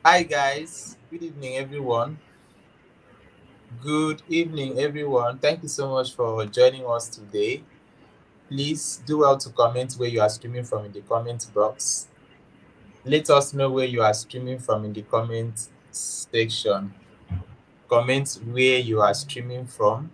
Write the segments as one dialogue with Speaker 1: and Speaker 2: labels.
Speaker 1: Hi guys, good evening everyone. Good evening everyone. Thank you so much for joining us today. Please do well to comment where you are streaming from in the comment box. Let us know where you are streaming from in the comment section. Comment where you are streaming from.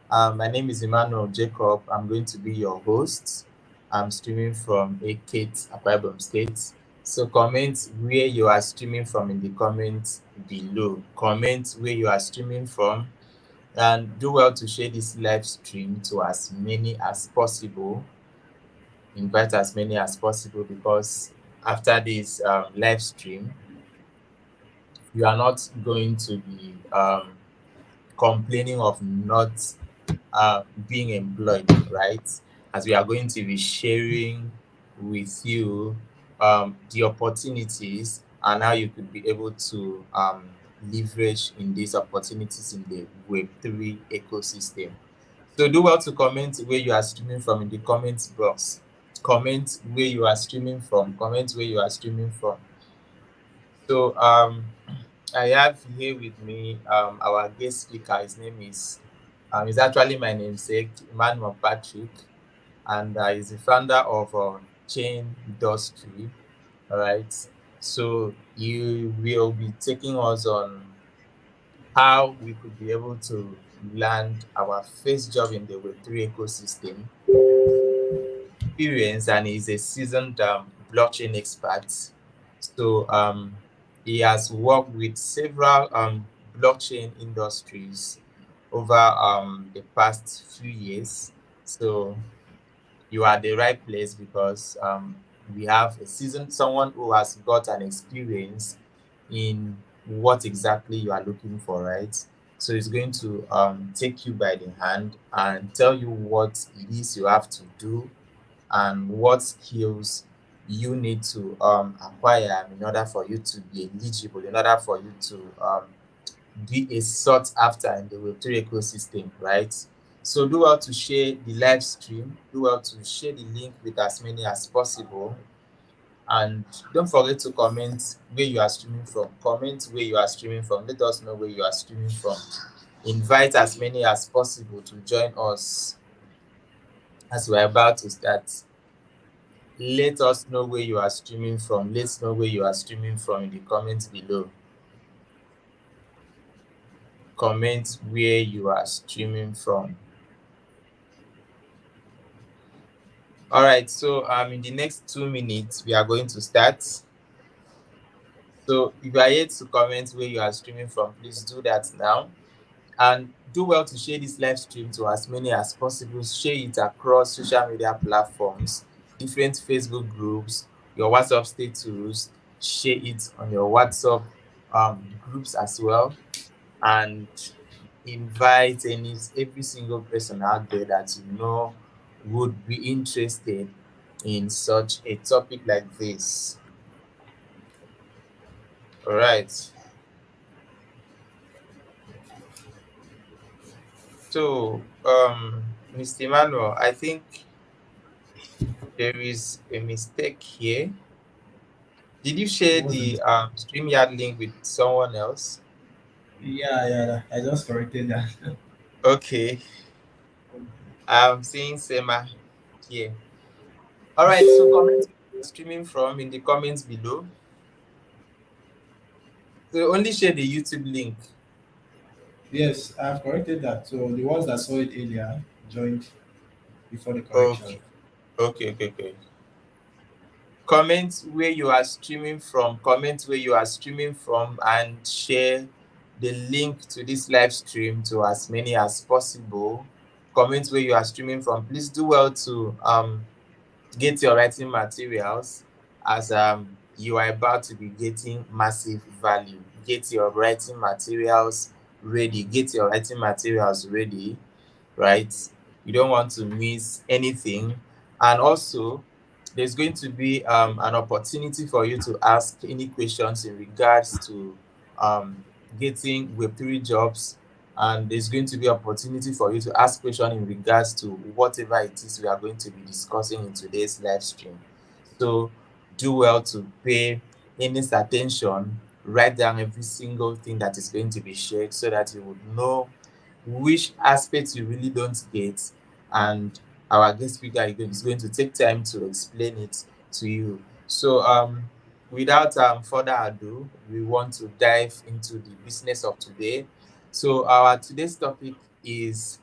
Speaker 1: My name is Emmanuel Jacob. I'm going to be your host. I'm streaming from Ekate, Akwa Ibom State. So comment where you are streaming from in the comments below. Comment where you are streaming from and do well to share this live stream to as many as possible. Invite as many as possible because after this live stream, you are not going to be complaining of not being employed, right? As we are going to be sharing with you the opportunities and how you could be able to leverage in these opportunities in the Web3 ecosystem. So do well to comment where you are streaming from in the comments box. Comment where you are streaming from. Comment where you are streaming from. So I have here with me our guest speaker. His name is actually my namesake, Emmanuel Patrick, and he's the founder of Chain Industry. All right. So you will be taking us on how we could be able to land our first job in the Web3 ecosystem experience, and he's a seasoned blockchain expert. So he has worked with several blockchain industries over the past few years. So you are the right place because we have a seasoned someone who has got an experience in what exactly you are looking for, right? So it's going to take you by the hand and tell you what it is you have to do and what skills you need to acquire in order for you to be eligible, in order for you to be a sought after in the Web3 ecosystem, right? So do well to share the live stream, do well to share the link with as many as possible. And don't forget to comment where you are streaming from. Comment where you are streaming from. Let us know where you are streaming from. Invite as many as possible to join us as we're about to start. Let us know where you are streaming from. Let's know where you are streaming from in the comments below. Comment where you are streaming from. All right, so in the next 2 minutes, we are going to start. So if you are yet to comment where you are streaming from, please do that now. And do well to share this live stream to as many as possible. Share it across social media platforms, different Facebook groups, your WhatsApp status. Share it on your WhatsApp groups as well, and invite every single person out there that you know would be interested in such a topic like this. All right. So, Mr. Emmanuel, I think there is a mistake here. Did you share
Speaker 2: Wasn't.
Speaker 1: the StreamYard link with someone else?
Speaker 2: Yeah. I just corrected that.
Speaker 1: Okay, I'm seeing Sema here. All right, so comment where you're streaming from in the comments below. So only share the YouTube link.
Speaker 2: Yes, I've corrected that. So the ones that saw it earlier joined before the correction.
Speaker 1: Okay, okay. Comment where you are streaming from. Comment where you are streaming from and share the link to this live stream to as many as possible. Comment where you are streaming from. Please do well to get your writing materials as you are about to be getting massive value. Get your writing materials ready. Get your writing materials ready, right? You don't want to miss anything. And also, there's going to be an opportunity for you to ask any questions in regards to getting Web3 jobs. And there's going to be opportunity for you to ask questions in regards to whatever it is we are going to be discussing in today's live stream. So do well to pay earnest attention write down every single thing that is going to be shared so that you would know which aspects you really don't get, and our guest speaker is going to take time to explain it to you. So, without further ado, we want to dive into the business of today. So, our today's topic is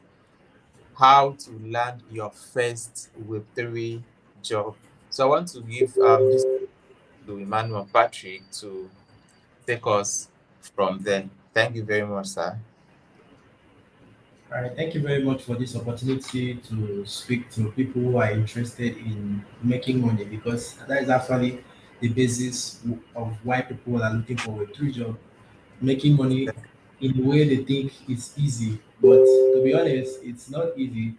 Speaker 1: how to land your first Web3 job. So, I want to give this to Emmanuel Patrick to take us from there. Thank you very much, sir.
Speaker 2: All right, thank you very much for this opportunity to speak to people who are interested in making money because that is actually the basis of why people are looking for a true job. Making money in a way they think it's easy, but to be honest, it's not easy.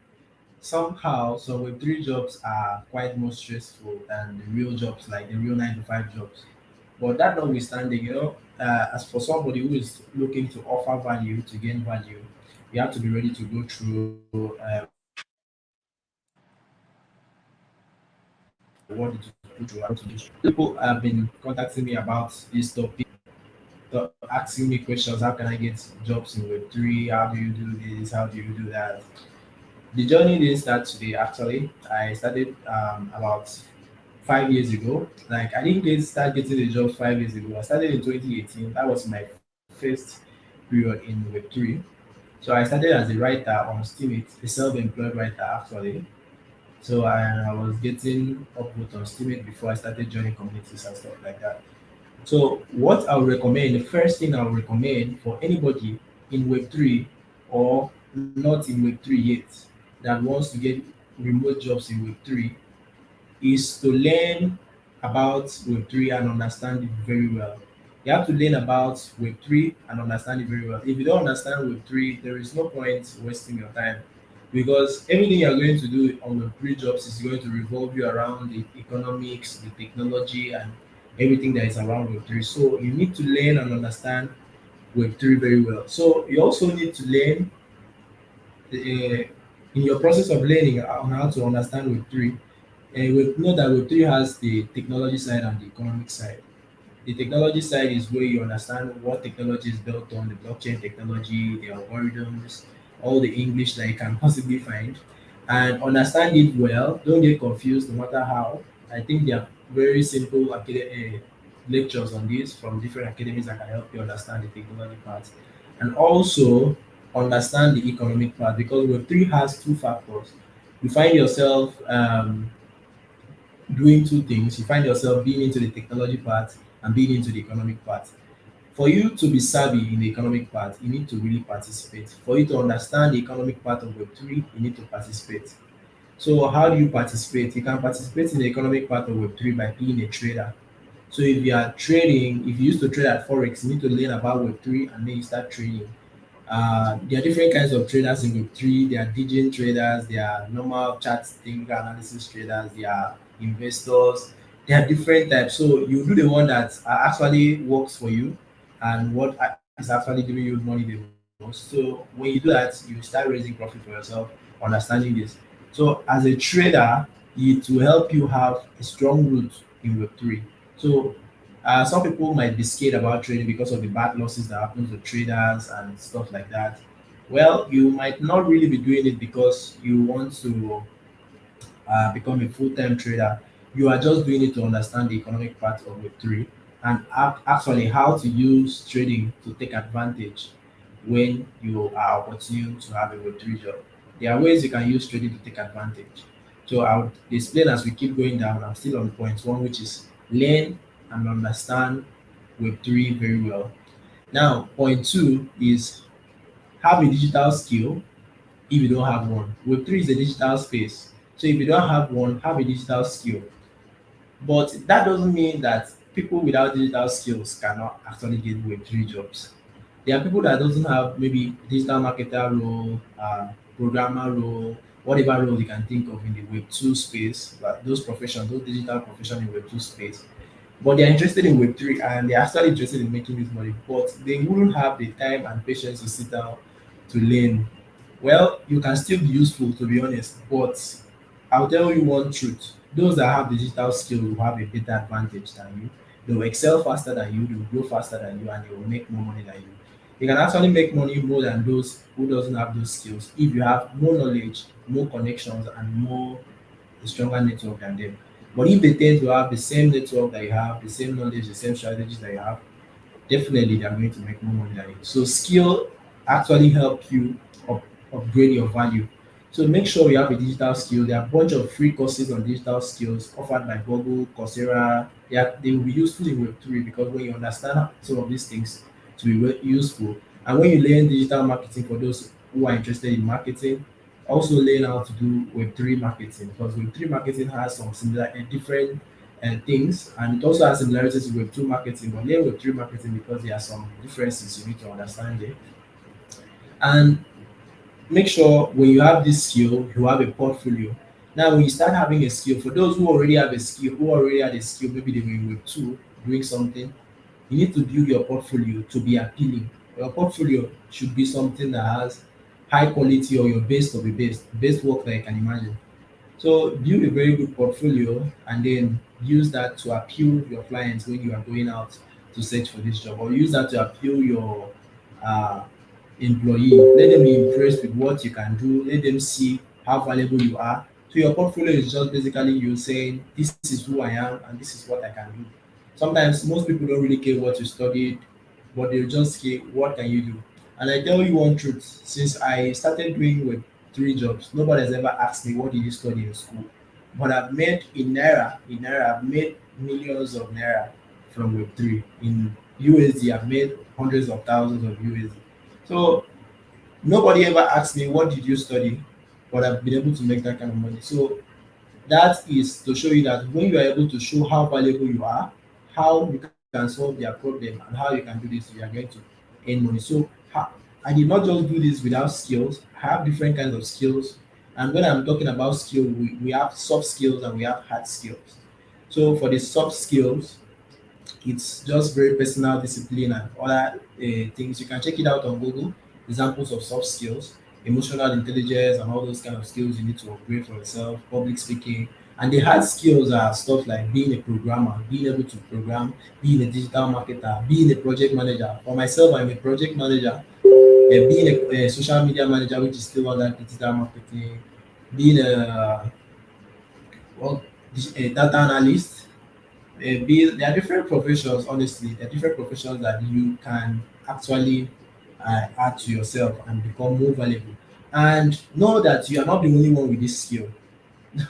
Speaker 2: Somehow, some Web3 jobs are quite more stressful than the real jobs, like the real 9 to 5 jobs. But that notwithstanding, as for somebody who is looking to offer value, to gain value, you have to be ready to go through what it is to put through and what to do. People have been contacting me about this topic, asking me questions. How can I get jobs in Web3? How do you do this? How do you do that? The journey didn't start today, actually. I started about 5 years ago. Like, I didn't start getting the jobs 5 years ago. I started in 2018. That was my first period in Web3. So I started as a writer on Steemit, a self-employed writer actually. So I was getting upvote on Steemit before I started joining communities and stuff like that. So what I would recommend, the first thing I would recommend for anybody in Web3 or not in Web3 yet that wants to get remote jobs in Web3 is to learn about Web3 and understand it very well. You have to learn about Web3 and understand it very well. If you don't understand Web3, there is no point wasting your time because everything you're going to do on Web3 jobs is going to revolve you around the economics, the technology, and everything that is around Web3. So you need to learn and understand Web3 very well. So you also need to learn in your process of learning on how to understand Web3. And we know that Web3 has the technology side and the economic side. The technology side is where you understand what technology is built on, the blockchain technology, the algorithms, all the English that you can possibly find, and understand it well. Don't get confused no matter how. I think there are very simple lectures on this from different academies that can help you understand the technology part. And also understand the economic part because Web3 has two factors. You find yourself doing two things. You find yourself being into the technology part and being into the economic part. For you to be savvy in the economic part, you need to really participate. For you to understand the economic part of Web3, you need to participate. So, how do you participate? You can participate in the economic part of Web3 by being a trader. So, if you are trading, if you used to trade at Forex, you need to learn about Web3 and then you start trading. There are different kinds of traders in Web3. There are DJ traders, there are normal chart technical analysis traders, there are investors. There are different types. So you do the one that actually works for you and what is actually giving you money the most. So when you do that, you start raising profit for yourself, understanding this. So as a trader, it will help you have a strong root in Web3. So some people might be scared about trading because of the bad losses that happen to traders and stuff like that. Well, you might not really be doing it because you want to become a full-time trader. You are just doing it to understand the economic part of Web3 and actually how to use trading to take advantage when you are opportune to have a Web3 job. There are ways you can use trading to take advantage. So I'll explain as we keep going down. I'm still on point one, which is learn and understand Web3 very well. Now, point two is have a digital skill if you don't have one. Web3 is a digital space. So if you don't have one, have a digital skill. But that doesn't mean that people without digital skills cannot actually get Web3 jobs. There are people that doesn't have maybe digital marketer role, programmer role, whatever role you can think of in the Web2 space, but those professions, those digital professions in Web2 space, but they're interested in Web3 and they're actually interested in making this money, but they wouldn't have the time and patience to sit down to learn. Well, you can still be useful to be honest, but I'll tell you one truth. Those that have digital skill will have a better advantage than you They will excel faster than you, they will grow faster than you, and they will make more money than you. You can actually make money more than those who doesn't have those skills if you have more knowledge, more connections, and more a stronger network than them. But if they tend to have the same network that you have, the same knowledge, the same strategies that you have, definitely they are going to make more money than you. So skill actually help you upgrade your value. So make sure you have a digital skill. There are a bunch of free courses on digital skills offered by Google, Coursera. They will be useful in Web3 because when you understand some of these things to be useful, and when you learn digital marketing for those who are interested in marketing, also learn how to do Web3 marketing because Web3 marketing has some similar and different things, and it also has similarities with Web2 marketing. But learn Web3 marketing because there are some differences you need to understand there. And make sure when you have this skill, you have a portfolio. Now, when you start having a skill, for those who already have a skill, who already had a skill, maybe they were in Web2 doing something, you need to build your portfolio to be appealing. Your portfolio should be something that has high quality or your best of the best work that you can imagine. So build a very good portfolio and then use that to appeal your clients when you are going out to search for this job, or use that to appeal your uh, employee. Let them be impressed with what you can do. Let them see how valuable you are. So your portfolio is just basically you saying, "This is who I am and this is what I can do." Sometimes most people don't really care what you studied, but they just care what can you do. And I tell you one truth: since I started doing Web3 jobs, nobody has ever asked me what did you study in school. But I've made I've made millions of naira from Web3. In USD, I've made hundreds of thousands of USD. So nobody ever asked me what did you study, but I've been able to make that kind of money. So that is to show you that when you are able to show how valuable you are, how you can solve their problem, and how you can do this, you are going to earn money. So I did not just do this without skills. I have different kinds of skills. And when I'm talking about skill, we have soft skills and we have hard skills. So for the soft skills, it's just very personal discipline and other things. You can check it out on Google. Examples of soft skills, emotional intelligence, and all those kind of skills you need to upgrade for yourself. Public speaking, and the hard skills are stuff like being a programmer, being able to program, being a digital marketer, being a project manager. For myself, I'm a project manager. Being a social media manager, which is still under digital marketing. Being well, a data analyst, there are different professions. Honestly, there are different professions that you can actually add to yourself and become more valuable. And know that you are not the only one with this skill.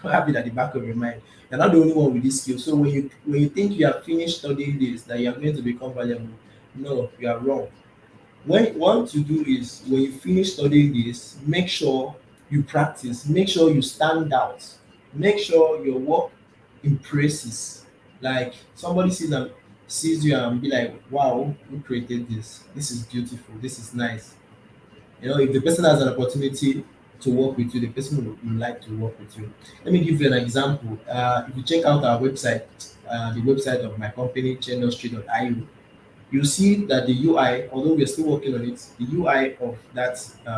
Speaker 2: Have it at the back of your mind. You're not the only one with this skill. So when you think you have finished studying this, that you are going to become valuable, no, you are wrong. What you do is when you finish studying this, make sure you practice, make sure you stand out, make sure your work impresses. Like somebody sees you and be like, wow, who created this? This is beautiful, this is nice. If the person has an opportunity to work with you, the person will like to work with you. Let me give you an example. If you check out our website, the website of my company, chainindustry.io, you see that the UI, although we're still working on it, the UI of that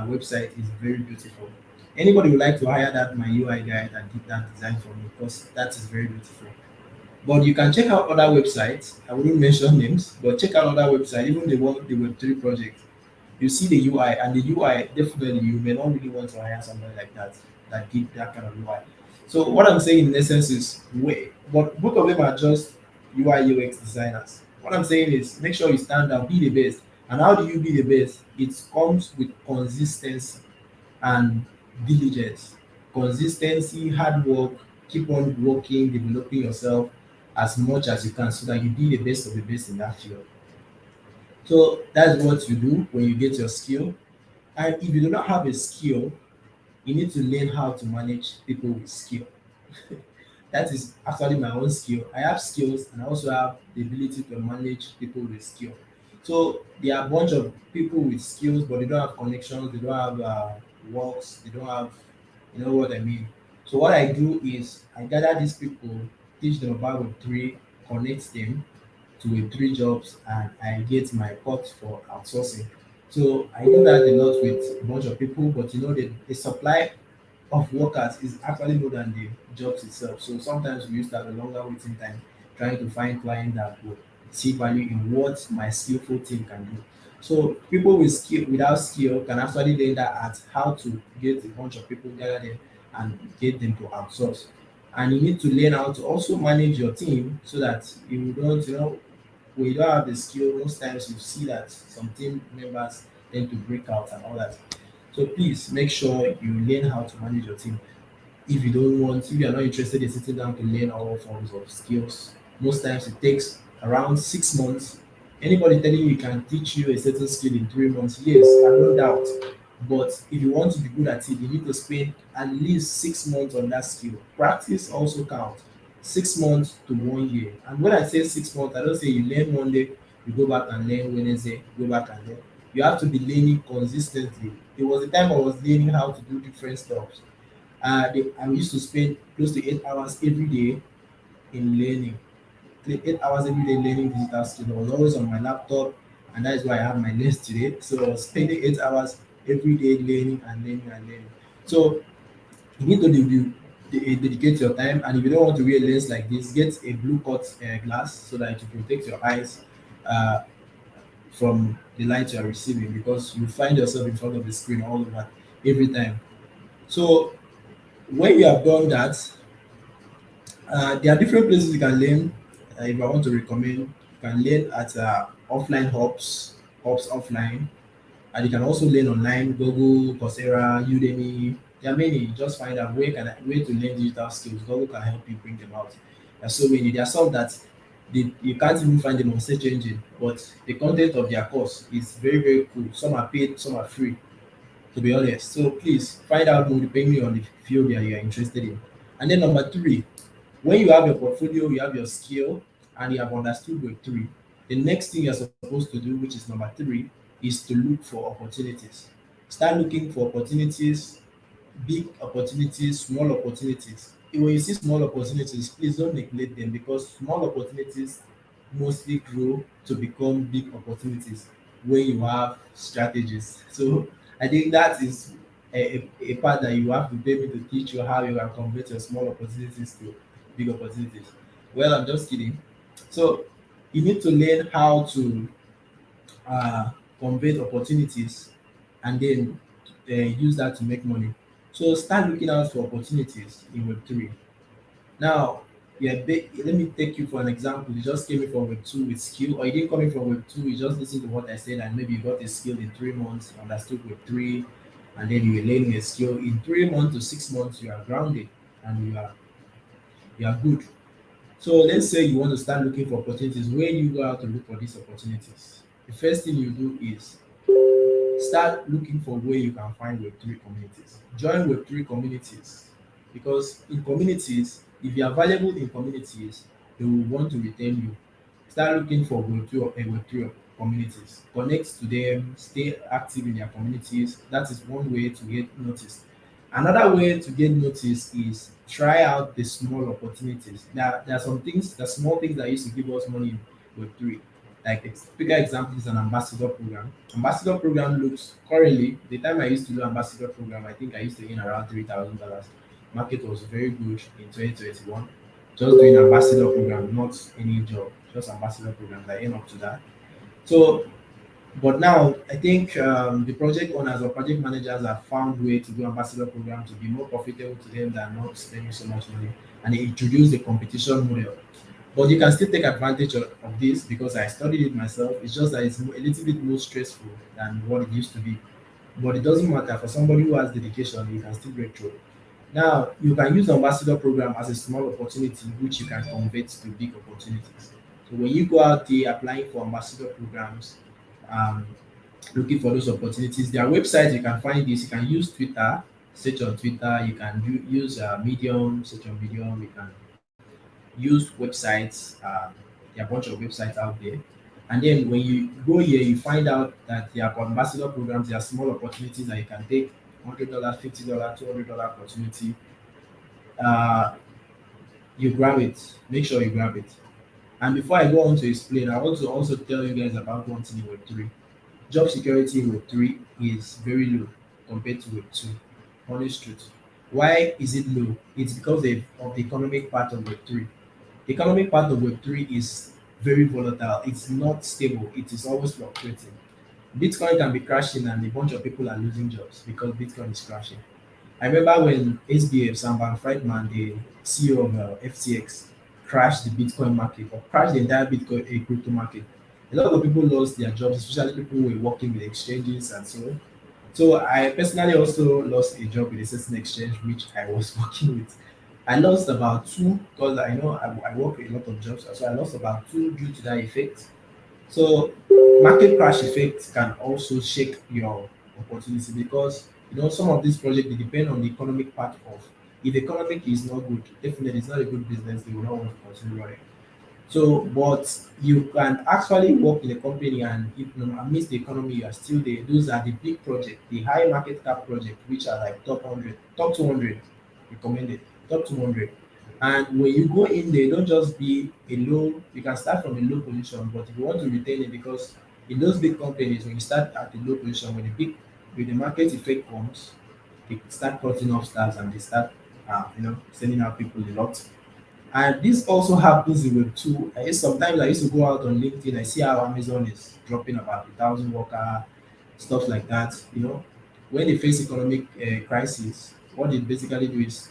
Speaker 2: website is very beautiful. Anybody would like to hire that my UI guy that did that design for me because that is very beautiful. But you can check out other websites. I wouldn't mention names, but check out other websites, even the Web3 project. You see the UI, and the UI definitely you may not really want to hire somebody like that that did that kind of UI. So what I'm saying in essence is wait, but both of them are just UI UX designers. What I'm saying is make sure you stand out, be the best. And how do you be the best? It comes with consistency and diligence. Consistency, hard work, keep on working, developing yourself as much as you can so that you be the best of the best in that field. So that's what you do when you get your skill. And if you do not have a skill, you need to learn how to manage people with skill. That is actually my own skill. I have skills and I also have the ability to manage people with skill. So there are a bunch of people with skills, but they don't have connections, they don't have works, they don't have, you know what I mean. So what I do is I gather these people, teach them about Web3, connect them to Web3 jobs, and I get my pot for outsourcing. So I do that a lot with a bunch of people, but the supply of workers is actually more than the jobs itself. So sometimes we used to have a longer waiting time trying to find clients that would see value in what my skillful team can do. So people with skill without skill can actually learn that art, how to get a bunch of people, gather them and get them to outsource. And you need to learn how to also manage your team so that you don't, when you don't have the skill, most times you see that some team members tend to break out and all that. So please make sure you learn how to manage your team. If you don't want, if you are not interested in sitting down to learn all forms of skills, most times it takes around 6 months. Anybody telling you can teach you a certain skill in 3 months, yes, I don't doubt. But if you want to be good at it, you need to spend at least 6 months on that skill. Practice also counts. 6 months to 1 year. And when I say 6 months, I don't say you learn Monday, you go back and learn Wednesday, go back and learn. You have to be learning consistently. There was a time I was learning how to do different stuff. I used to spend close to 8 hours every day in learning. 8 hours every day learning digital skills. I was always on my laptop, and that is why I have my lens today. So I was spending 8 hours every day learning and learning and learning. So you need to dedicate your time, and if you don't want to wear a lens like this, get a blue cut glass so that it will protect your eyes uh, from the light you are receiving, because you find yourself in front of the screen all over every time. So when you have done that, there are different places you can learn. If I want to recommend, you can learn at offline hubs offline, and you can also learn online. Google, Coursera, Udemy. There are many. You just find out where to learn digital skills. Google can help you bring them out. There are so many. There are some that you can't even find them on search engine, but the content of their course is very very cool. Some are paid, some are free. To be honest, so please find out more depending on the field that you are interested in. And then number three, when you have your portfolio, you have your skill, and you have understood Web3, the next thing you're supposed to do, which is number three, is to look for opportunities. Start looking for opportunities, big opportunities, small opportunities. When you see small opportunities, please don't neglect them, because small opportunities mostly grow to become big opportunities when you have strategies. So I think that is a part that you have to be able to teach you how you can convert your small opportunities to big opportunities. Well, I'm just kidding. So you need to learn how to uh, convert opportunities and then use that to make money. So start looking out for opportunities in Web3. Now, yeah, let me take you for an example. You just came in from Web2 with skill, or you didn't come in from Web2, you just listened to what I said, and maybe you got a skill in 3 months, understood Web3, and then you were learning a skill. In 3 months to 6 months, you are grounded and you are good. So let's say you want to start looking for opportunities. Where do you go out to look for these opportunities? The first thing you do is start looking for where you can find Web3 communities. Join Web3 communities, because in communities, if you are valuable in communities, they will want to retain you. Start looking for Web3 communities. Connect to them, stay active in their communities. That is one way to get noticed. Another way to get noticed is try out the small opportunities. There are some things, the small things that used to give us money in Web3. Like a bigger example is an ambassador program. Ambassador program looks currently, the time I used to do ambassador program, I think I used to earn around $3,000. Market was very good in 2021. Just doing ambassador program, not any job, just ambassador programs. I earn up to that. So but now I think the project owners or project managers have found way to do ambassador program to be more profitable to them than not spending so much money, and they introduce the competition model. But you can still take advantage of this, because I studied it myself. It's just that it's a little bit more stressful than what it used to be. But it doesn't matter, for somebody who has dedication, you can still break through. Now you can use the ambassador program as a small opportunity, which you can convert to big opportunities. So when you go out there applying for ambassador programs, um, looking for those opportunities. There are websites you can find this. You can use Twitter, search on Twitter. You can use Medium, search on Medium. You can use websites. There are a bunch of websites out there. And then when you go here, you find out that there are ambassador programs. There are small opportunities that you can take. $100, $50, $200 opportunity. Uh, you grab it. Make sure you grab it. And before I go on to explain, I want to also tell you guys about one thing in Web3. Job security in Web3 is very low compared to Web2. Honest truth. Why is it low? It's because of the economic part of Web3. The economic part of Web3 is very volatile. It's not stable. It is always fluctuating. Bitcoin can be crashing and a bunch of people are losing jobs because Bitcoin is crashing. I remember when SBF, Sam Bankman-Friedman, the CEO of FTX, crashed the Bitcoin market or crashed the entire Bitcoin crypto market. A lot of people lost their jobs, especially people who were working with exchanges and so on. So I personally also lost a job with a certain exchange which I was working with. I lost about two because I know I work with a lot of jobs, so I lost about two due to that effect. So market crash effect can also shake your opportunity because some of these projects they depend on the economic part of. If the economic is not good, definitely it's not a good business. They will not want to continue running. So, but you can actually work in a company and if amidst the economy you are still there. Those are the big projects, the high market cap projects, which are like top 100, top 200 recommended, top 200. And when you go in there, don't just be a low, you can start from a low position, but if you want to retain it, because in those big companies, when you start at a low position, when the market effect comes, they start cutting off stars and they start, sending out people a lot. And this also happens in Web 2. Sometimes I used to go out on LinkedIn, I see how Amazon is dropping about 1,000 worker, stuff like that. When they face economic crisis, what they basically do is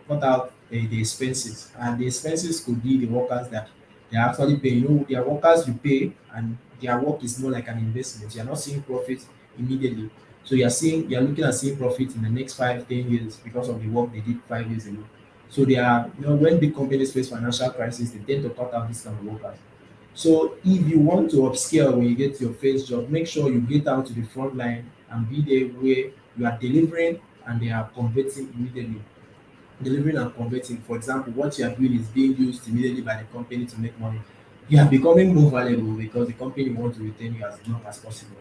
Speaker 2: cut out the expenses, and the expenses could be the workers that they are actually paying. Their workers you pay, and their work is more like an investment. You are not seeing profit immediately, so you are looking at seeing profit in the next 5, 10 years because of the work they did 5 years ago. So they are, when big companies face financial crisis, they tend to cut out this kind of workers. So if you want to upscale when you get your first job, make sure you get out to the front line and be there where you are delivering and they are converting immediately. Delivering and converting. For example, what you are doing is being used immediately by the company to make money. You are becoming more valuable because the company wants to retain you as long as possible.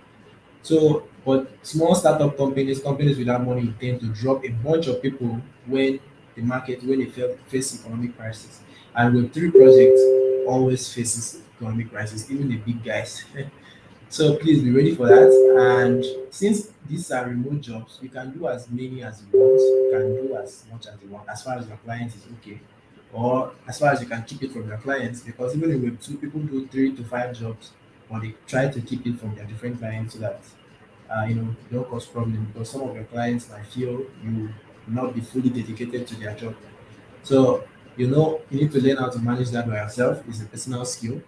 Speaker 2: So, but small startup companies, companies without money, tend to drop a bunch of people when they face economic crisis. And Web3 projects always faces economic crisis, even the big guys. So please be ready for that. And since these are remote jobs, you can do as many as you want. You can do as much as you want, as far as your client is okay, or as far as you can keep it from your clients. Because even in Web 2, people do 3 to 5 jobs, but they try to keep it from their different clients so that you don't cause problem. Because some of your clients might feel you will not be fully dedicated to their job. So you need to learn how to manage that by yourself. It's a personal skill.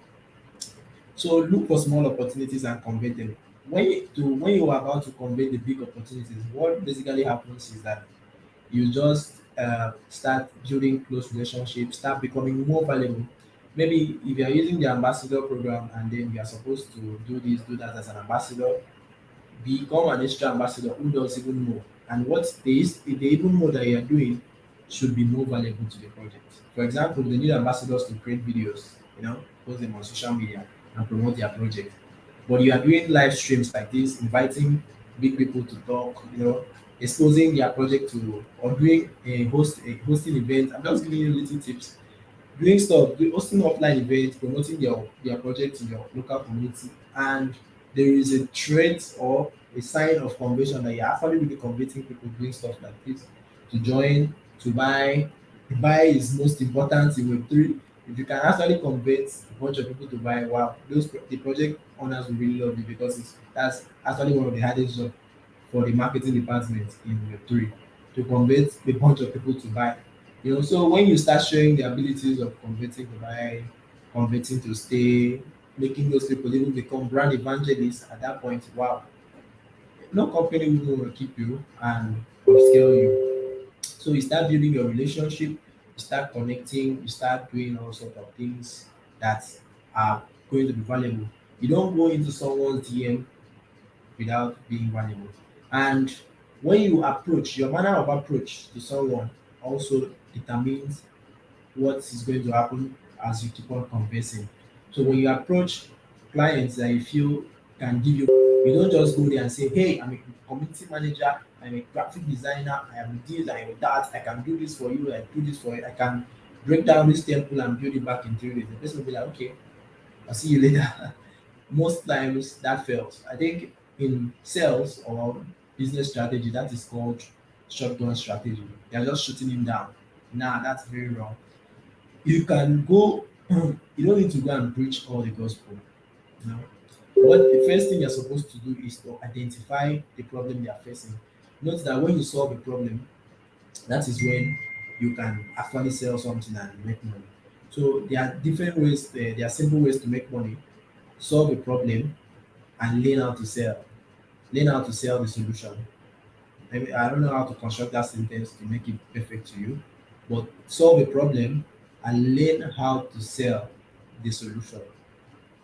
Speaker 2: So look for small opportunities and convert them. When you are about to convert the big opportunities, what basically happens is that you just start building close relationships, start becoming more valuable. Maybe if you are using the ambassador program and then you are supposed to do this, do that as an ambassador, become an extra ambassador who does even more. And what if they even know that you are doing should be more valuable to the project. For example, they need ambassadors to create videos, post them on social media and promote their project. But you are doing live streams like this, inviting big people to talk, exposing their project to or doing a hosting event. I'm just giving you little tips doing stuff, hosting offline events, promoting their project in your local community, and there is a trait or a sign of conversion that you're actually really converting people doing stuff like this to join, to buy. The buy is most important in Web3. If you can actually convert a bunch of people to buy, wow, the project owners will really love you because that's actually one of the hardest jobs for the marketing department in Web3 to convert a bunch of people to buy. So when you start showing the abilities of converting to buy, converting to stay, making those people even become brand evangelists at that point, wow, no company will want to keep you and upscale you. So you start building your relationship, you start connecting, you start doing all sorts of things that are going to be valuable. You don't go into someone's DM without being valuable. And when you approach, your manner of approach to someone also determines what is going to happen as you keep on conversing. So when you approach clients that you feel can give you don't just go there and say, hey, I'm a community manager, I'm a graphic designer, I am this, I am that, I can do this for you, I do this for you, I can break down this temple and build it back in 3 days. The person will be like, okay, I'll see you later. Most times that fails. I think in sales or business strategy, that is called shotgun strategy. They're just shooting him down. Nah, that's very wrong. You can go You don't need to go and preach all the gospel. You know, what the first thing you're supposed to do is to identify the problem they are facing. Note that when you solve a problem, that is when you can actually sell something and make money. So there are different ways, there are simple ways to make money. Solve a problem and learn how to sell. Learn how to sell the solution. Maybe I don't know how to construct that sentence to make it perfect to you, but solve a problem and learn how to sell the solution.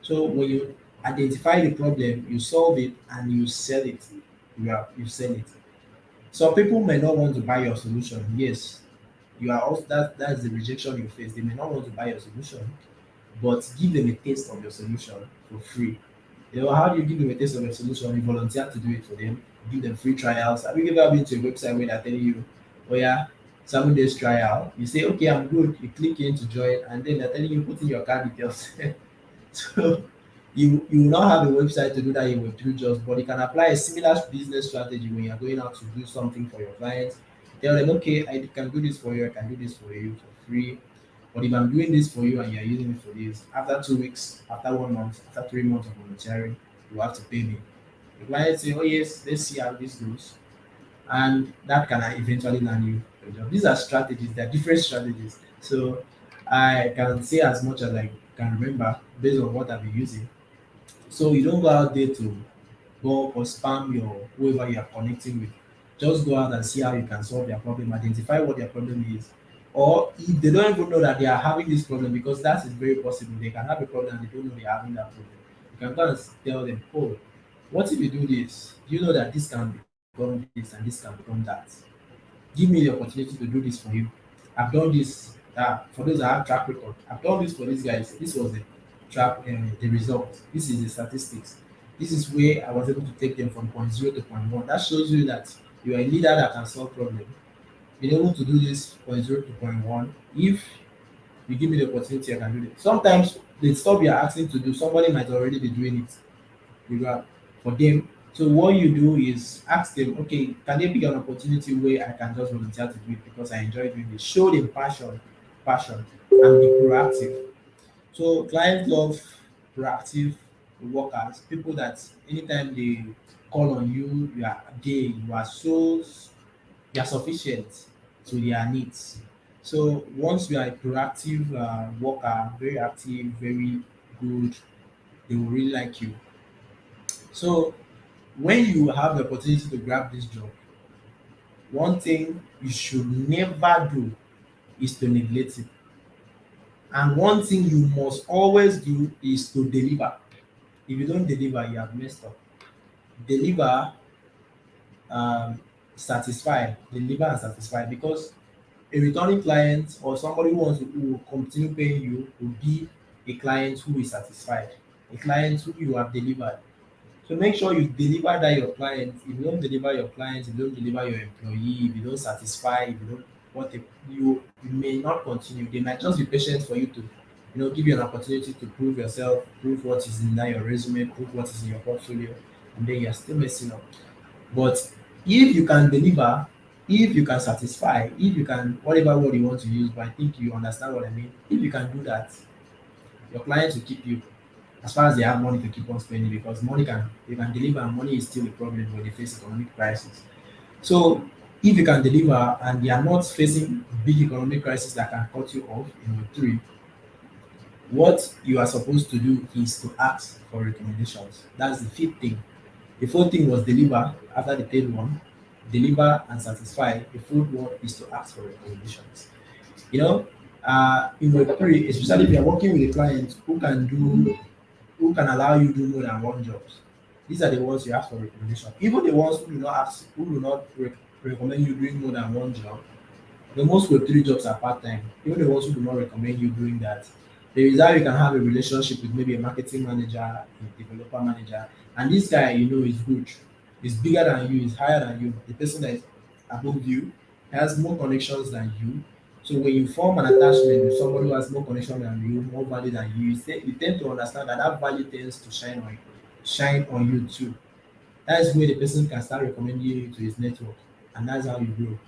Speaker 2: So when you identify the problem, you solve it and you sell it. You sell it. Some people may not want to buy your solution. Yes, you are also that's the rejection you face. They may not want to buy your solution, but give them a taste of your solution for free. You know, how do you give them a taste of your solution? You volunteer to do it for them, give them free trials. Have you ever been to a website where they're telling you, oh yeah, 7 days trial? You say, okay, I'm good. You click in to join, and then they're telling you put in your card details. So you will not have a website to do that in Web3 jobs, but you can apply a similar business strategy when you're going out to do something for your clients. Tell them, okay, I can do this for you, I can do this for you for free. But if I'm doing this for you and you're using it for this, after 2 weeks, after 1 month, after 3 months of volunteering, you have to pay me. The client say, oh yes, let's see how this goes. And that can eventually land you a job. These are strategies, they're different strategies. So I can say as much as I can remember based on what I've been using. So you don't go out there to go or spam your whoever you are connecting with. Just go out and see how you can solve their problem, identify what their problem is. Or if they don't even know that they are having this problem, because that is very possible. They can have a problem and they don't know they're having that problem. You can go and tell them, oh, what if you do this? Do you know that this can become this and this can become that? Give me the opportunity to do this for you. I've done this. For those that have track record, I've done this for these guys. This was the result. This is the statistics. This is where I was able to take them from point zero to point one. That shows you that you are a leader that can solve problems. Being able to do this point zero to point one, if you give me the opportunity, I can do it. Sometimes the stuff you're asking to do, somebody might already be doing it you got for them. So what you do is ask them, okay, can there be an opportunity where I can just volunteer to do it because I enjoy doing it? Show them passion, and be proactive. So clients love proactive workers, people that anytime they call on you, you are so you are sufficient to their needs. So once you are a proactive worker, very active, very good, they will really like you. So when you have the opportunity to grab this job, one thing you should never do is to neglect it. And one thing you must always do is to deliver. If you don't deliver, you have messed up. Deliver, deliver and satisfy because a returning client or somebody who will continue paying you will be a client who is satisfied, a client who you have delivered. So make sure you deliver that your client. If you don't deliver your client, if you don't deliver your employee, if you don't satisfy, if you don't what they, you may not continue. They might just be patient for you to, give you an opportunity to prove yourself, prove what is in that your resume, prove what is in your portfolio, and then you're still messing up. But if you can deliver, if you can satisfy, if you can whatever word you want to use, but I think you understand what I mean. If you can do that, your clients will keep you as far as they have money to keep on spending because money can they can deliver and money is still a problem when they face economic crisis. So if you can deliver and they are not facing big economic crisis that can cut you off in Web3, what you are supposed to do is to ask for recommendations. That's the fifth thing. The fourth thing was deliver after the third one. Deliver and satisfy. The fourth one is to ask for recommendations. You know, in Web3, especially if you're working with a client who can allow you do more than one job. These are the ones you ask for recommendation. Even the ones who do not recommend you doing more than one job, the most Web3 jobs are part time. Even the ones who do not recommend you doing that, there is how you can have a relationship with maybe a marketing manager, a developer manager, and this guy is good, is bigger than you, is higher than you. The person that is above you has more connections than you. So when you form an attachment with somebody who has more connection than you, more value than you, you tend to understand that that value tends to shine on you too. That's where the person can start recommending you to his network, and that's how you grow.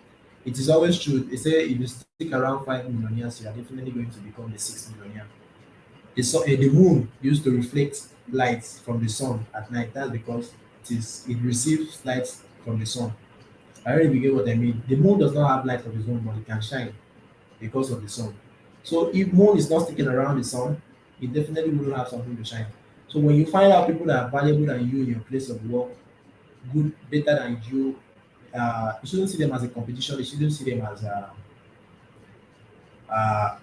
Speaker 2: It is always true. They say if you stick around 5 millionaires, you are definitely going to become the 6 millionaire. The moon used to reflect light from the sun at night. That's because it receives light from the sun. I already get what I mean. The moon does not have light of its own, but it can shine because of the sun. So if moon is not sticking around the sun, it definitely will have something to shine. So when you find out people that are valuable than you in your place of work, good, better than you shouldn't see them as a competition. You shouldn't see them uh,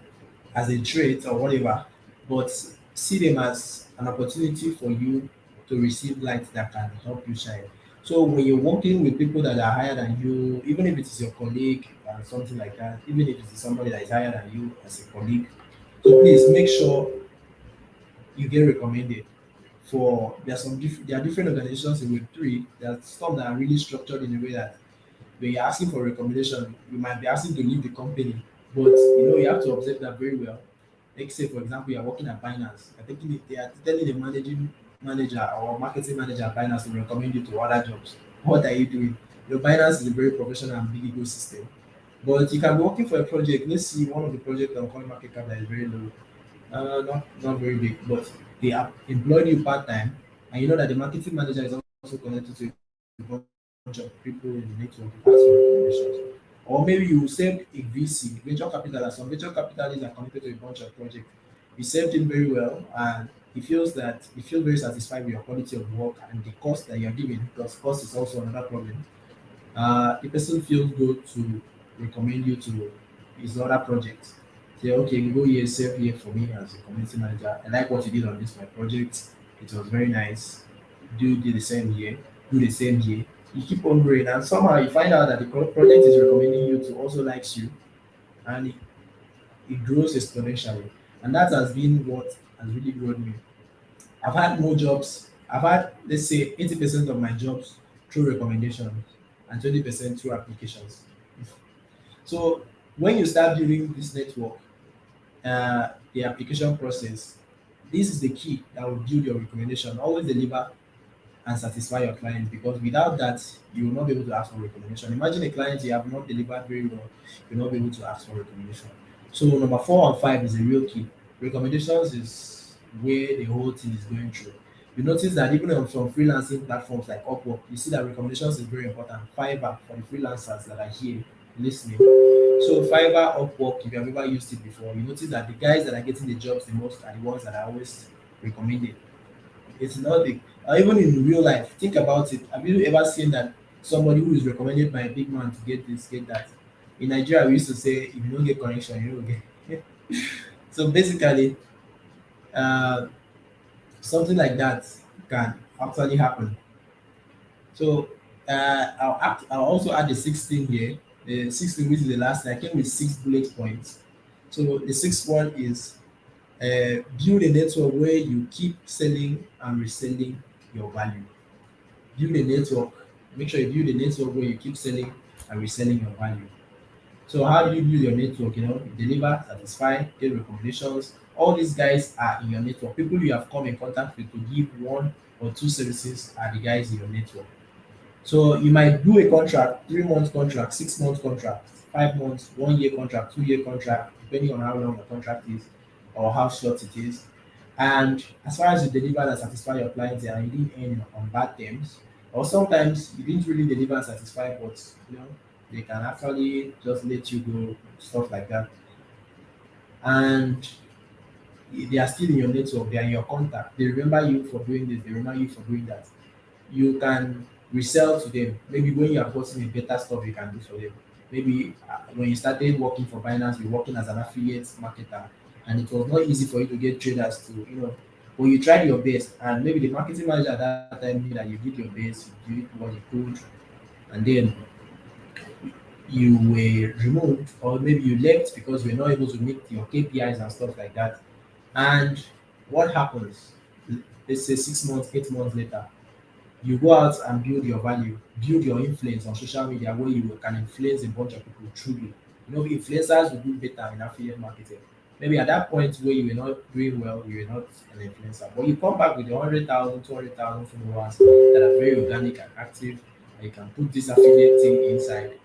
Speaker 2: as a trait or whatever, but see them as an opportunity for you to receive light that can help you shine. So when you're working with people that are higher than you, even if it is your colleague and something like that, even if it is somebody that is higher than you as a colleague, so please make sure you get recommended. There are different organizations in Web3. There are some that are really structured in a way that when you're asking for recommendation, you might be asking to leave the company, but you have to observe that very well. Like say for example, you're working at Binance. I think they are telling the managing manager or marketing manager at Binance to recommend you to other jobs. What are you doing? Your Binance is a very professional and big ecosystem. But you can be working for a project. Let's see one of the projects on coin market cap that is very low. Not very big, but they have employed you part time, and you know that the marketing manager is also connected to a bunch of people in the network who ask for recommendations. Or maybe you send a VC, venture capital, some venture capitalists are connected to a bunch of projects. You served him very well, and he feels very satisfied with your quality of work and the cost that you're giving, because cost is also another problem. The person feels good to recommend you to his other projects. Say, okay, we go here, save here for me as a community manager. I like what you did on this my project. It was very nice. Do the same here. Do the same here. You keep on growing, and somehow you find out that the project is recommending you to also likes you, and it grows exponentially. And that has been what has really grown me. I've had more jobs. I've had, let's say, 80% of my jobs through recommendations and 20% through applications. So when you start building this network, the application process, this is the key that will build your recommendation. Always deliver and satisfy your client, because without that, you will not be able to ask for recommendation. Imagine a client you have not delivered very well, you'll not be able to ask for recommendation. So number 4 and 5 is a real key. Recommendations is where the whole thing is going through. You notice that even on some freelancing platforms like Upwork, you see that recommendations is very important. Fiverr for the freelancers that are here listening. So Fiverr, Upwork, if you have ever used it before, you notice that the guys that are getting the jobs the most are the ones that are always recommended. It's not the even in real life. Think about it. Have you ever seen that somebody who is recommended by a big man to get this, get that? In Nigeria, we used to say if you don't get connection, you don't get. So basically, uh, something like that can actually happen. So I'll also add the 16 here. The 16, which is the last. I came with 6 bullet points. So the sixth one is build a network where you keep selling and reselling your value. Build a network. Make sure you build a network where you keep selling and reselling your value. So how do you build your network? Deliver, satisfy, get recommendations. All these guys are in your network. People you have come in contact with to give 1 or 2 services are the guys in your network. So you might do a contract, 3 month contract, 6 month contract, 5 months, 1 year contract, 2 year contract, depending on how long the contract is or how short it is. And as far as you deliver and satisfy your clients and you didn't end on bad terms, or sometimes you didn't really deliver and satisfy, but they can actually just let you go, stuff like that. And they are still in your network, they are in your contact. They remember you for doing this, they remember you for doing that. You can resell to them. Maybe when you have gotten a better stuff, you can do for them. Maybe when you started working for Binance, you're working as an affiliate marketer, and it was not easy for you to get traders but you tried your best, and maybe the marketing manager at that time knew that you did your best, you did what you could, and then you were removed, or maybe you left because you were not able to meet your KPIs and stuff like that. And what happens? Let's say 6 months, 8 months later, you go out and build your value, build your influence on social media where you can influence a bunch of people truly. Influencers will do better in affiliate marketing. Maybe at that point where you were not doing well, you were not an influencer, but you come back with 100,000, 200,000 followers that are very organic and active, and you can put this affiliate thing inside.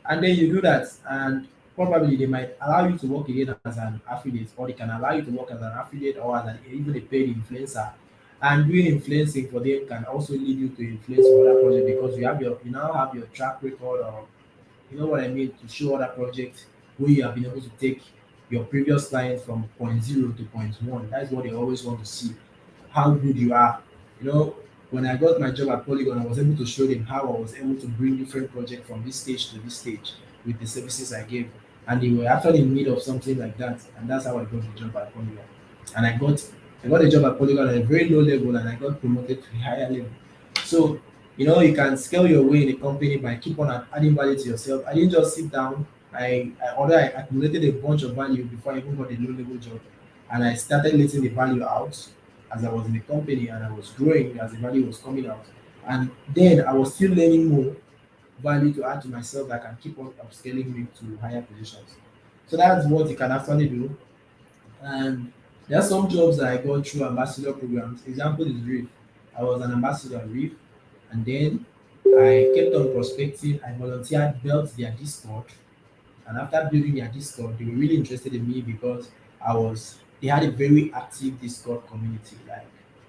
Speaker 2: And then you do that, and probably they might allow you to work again as an affiliate, or they can allow you to work as an affiliate or as even a paid influencer. And doing influencing for them can also lead you to influence for other project because you now have your track record, or you know what I mean, to show other projects where you have been able to take your previous client from point zero to point one. That's what they always want to see, how good you are. You know, when I got my job at Polygon, I was able to show them how I was able to bring different projects from this stage to this stage with the services I gave. And they were actually in need of something like that. And that's how I got the job at Polygon. And I got a job at Polygon at a very low level, and I got promoted to a higher level. So, you know, you can scale your way in a company by keep on adding value to yourself. I didn't just sit down. Although I accumulated a bunch of value before I even got a low level job, and I started letting the value out as I was in the company, and I was growing as the value was coming out. And then I was still learning more value to add to myself that can keep on upscaling me to higher positions. So that's what you can actually do. And there are some jobs that I got through ambassador programs. Example is Reef. I was an ambassador at Reef, and then I kept on prospecting. I volunteered, built their Discord, and after building their Discord, they were really interested in me because they had a very active Discord community. Like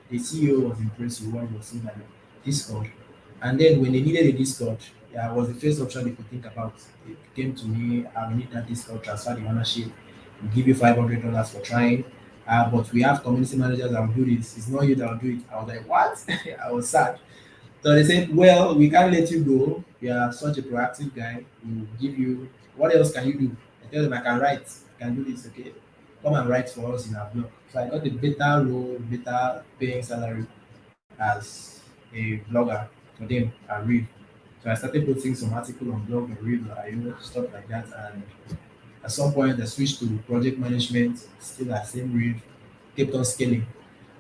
Speaker 2: the CEO was impressed with what he was seeing at the Discord. And then when they needed a Discord, yeah, I was the first option they could think about. They came to me, I will need that Discord, transfer the ownership, we'll give you $500 for trying. But we have community managers that will do this. It's not you that will do it. I was like, what? I was sad. So they said, well, we can't let you go. You are such a proactive guy. We'll give you, what else can you do? I tell them I can write. I can do this, okay? Come and write for us in our blog. So I got a better role, better paying salary as a blogger for them at Read. So I started posting some article on blog and Read, stuff like that. And at some point, I switched to project management, still at same Read, kept on scaling.